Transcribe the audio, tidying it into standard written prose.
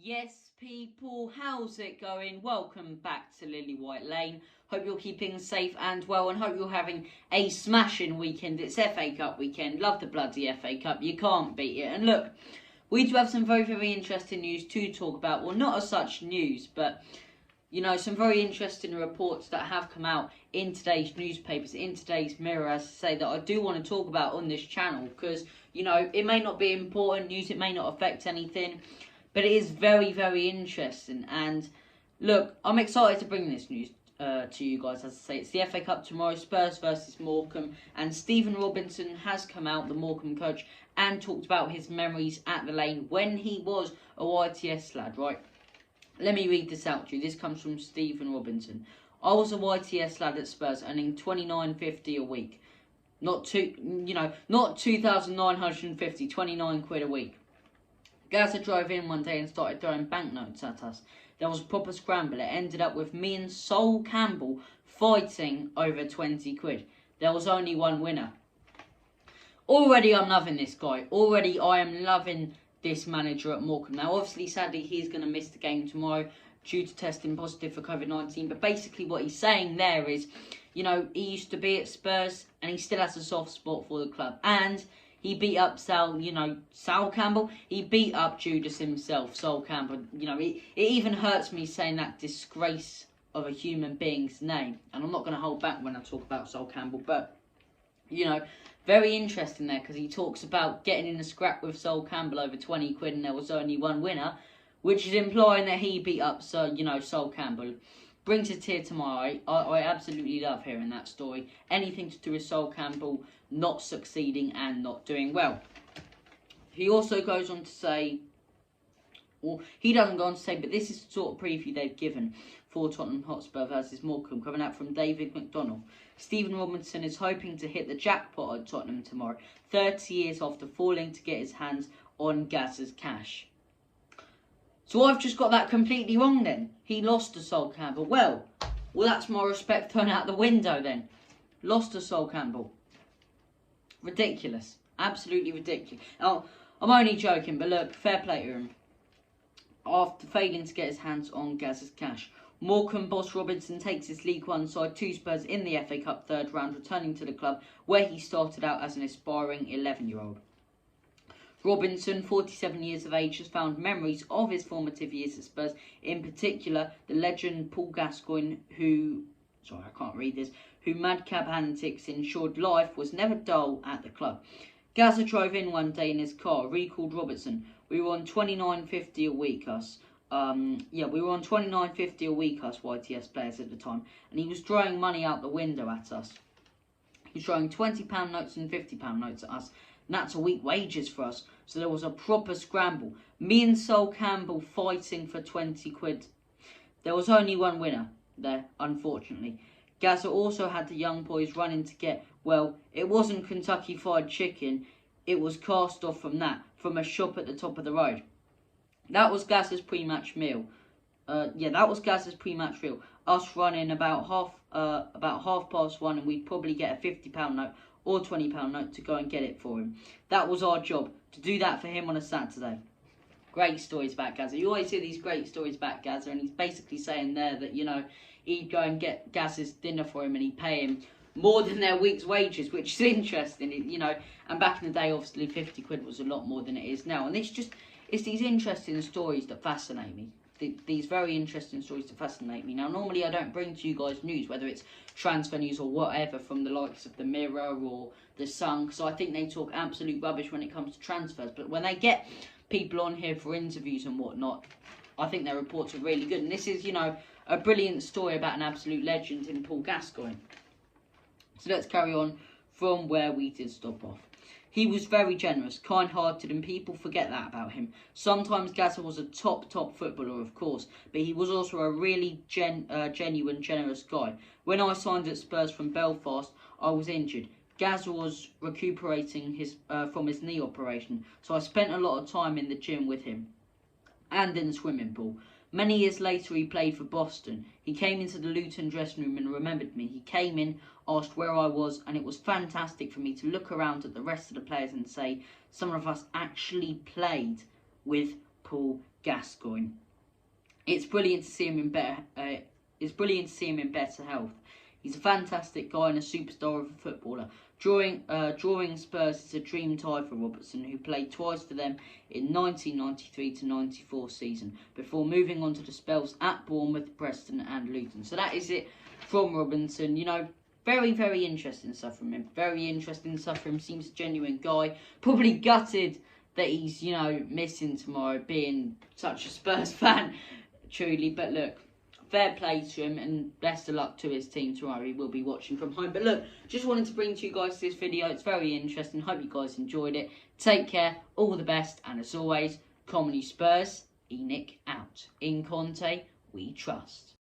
Yes, people, how's it going? Welcome back to Lilywhite Lane. Hope you're keeping safe and well, and hope you're having a smashing weekend. It's FA Cup weekend. Love the bloody FA Cup. You can't beat it. And look, we do have some very, very interesting news to talk about. Well, not as such news, but you know, some very interesting reports that have come out in today's newspapers, in today's Mirror, as I say, that I do want to talk about on this channel, because, you know, it may not be important news, it may not affect anything, but it is very, very interesting. And look, I'm excited to bring this news to you guys. As I say, it's the FA Cup tomorrow, Spurs versus Morecambe, and Stephen Robinson has come out, the Morecambe coach, and talked about his memories at the Lane when he was a YTS lad, right? Let me read this out to you. This comes from Stephen Robinson. I was a YTS lad at Spurs, earning £29.50 a week. Not 2,950, 29 quid a week. Gazza drove in one day and started throwing banknotes at us. There was a proper scramble. It ended up with me and Sol Campbell fighting over 20 quid. There was only one winner. Already I'm loving this guy. Already I am loving this manager at Morecambe. Now, obviously, sadly, he's going to miss the game tomorrow due to testing positive for COVID-19. But basically what he's saying there is, you know, he used to be at Spurs and he still has a soft spot for the club. And he beat up Sal Campbell. He beat up Judas himself, Sol Campbell. You know, it even hurts me saying that disgrace of a human being's name. And I'm not going to hold back when I talk about Sol Campbell. But, you know, very interesting there, because he talks about getting in a scrap with Sol Campbell over 20 quid and there was only one winner, which is implying that he beat up, Sol Campbell. Brings a tear to my eye. I absolutely love hearing that story. Anything to do with Sol Campbell not succeeding and not doing well. He also goes on to say, well, he doesn't go on to say, but this is the sort of preview they've given for Tottenham Hotspur versus Morecambe, coming out from David McDonnell. Stephen Robinson is hoping to hit the jackpot at Tottenham tomorrow, 30 years after falling to get his hands on GAZZA'S cash. So I've just got that completely wrong then. He lost to Sol Campbell. Well, that's my respect thrown out the window then. Lost to Sol Campbell. Ridiculous. Absolutely ridiculous. Now, I'm only joking, but look, fair play to him. After failing to get his hands on GAZZA'S cash, Morecambe boss Robinson takes his League One side to Spurs in the FA Cup third round, returning to the club where he started out as an aspiring 11-year-old. Robinson, 47 years of age, has found memories of his formative years at Spurs, in particular the legend Paul Gascoigne, who madcap antics ensured life was never dull at the club. Gazza drove in one day in his car, recalled Robertson. We were on £29.50 a week, us. We were on £29.50 a week, us YTS players at the time, and he was throwing money out the window at us. He was throwing £20 notes and £50 notes at us, and that's a week wages for us. So there was a proper scramble. Me and Sol Campbell fighting for 20 quid. There was only one winner there, unfortunately. Gazza also had the young boys running to get, well, it wasn't Kentucky Fried Chicken, it was cast off from a shop at the top of the road. That was Gazza's pre-match meal. That was Gazza's pre-match meal. Us running about half past one, and we'd probably get a £50 note or £20 note to go and get it for him. That was our job, to do that for him on a Saturday. Great stories about Gazza. You always hear these great stories about Gazza, and he's basically saying there that, you know, he'd go and get Gazza's dinner for him and he'd pay him more than their week's wages, which is interesting, you know. And back in the day, obviously, 50 quid was a lot more than it is now. And it's these interesting stories that fascinate me. These very interesting stories that fascinate me. Now, normally I don't bring to you guys news, whether it's transfer news or whatever, from the likes of the Mirror or the Sun, because I think they talk absolute rubbish when it comes to transfers. But when they get people on here for interviews and whatnot, I think their reports are really good. And this is, you know, a brilliant story about an absolute legend in Paul Gascoigne. So let's carry on from where we did stop off. He was very generous, kind-hearted, and people forget that about him. Sometimes Gazza was a top footballer, of course, but he was also a really genuine, generous guy. When I signed at Spurs from Belfast, I was injured. Gazza was recuperating from his knee operation, so I spent a lot of time in the gym with him and in the swimming pool. Many years later, he played for Boston. He came into the Luton dressing room and remembered me. He came in, asked where I was, and it was fantastic for me to look around at the rest of the players and say, some of us actually played with Paul Gascoigne. It's brilliant to see him in better. It's brilliant to see him in better health. He's a fantastic guy and a superstar of a footballer. Drawing Spurs is a dream tie for Robertson, who played twice for them in 1993-94 season, before moving on to the spells at Bournemouth, Preston and Luton. So that is it from Robinson. You know, very, very interesting stuff from him. Very interesting stuff from him. Seems a genuine guy. Probably gutted that he's, you know, missing tomorrow, being such a Spurs fan, truly. But look, fair play to him and best of luck to his team tomorrow. He will be watching from home. But look, just wanted to bring to you guys this video. It's very interesting. Hope you guys enjoyed it. Take care. All the best. And as always, Comedy Spurs, Enoch out. In Conte, we trust.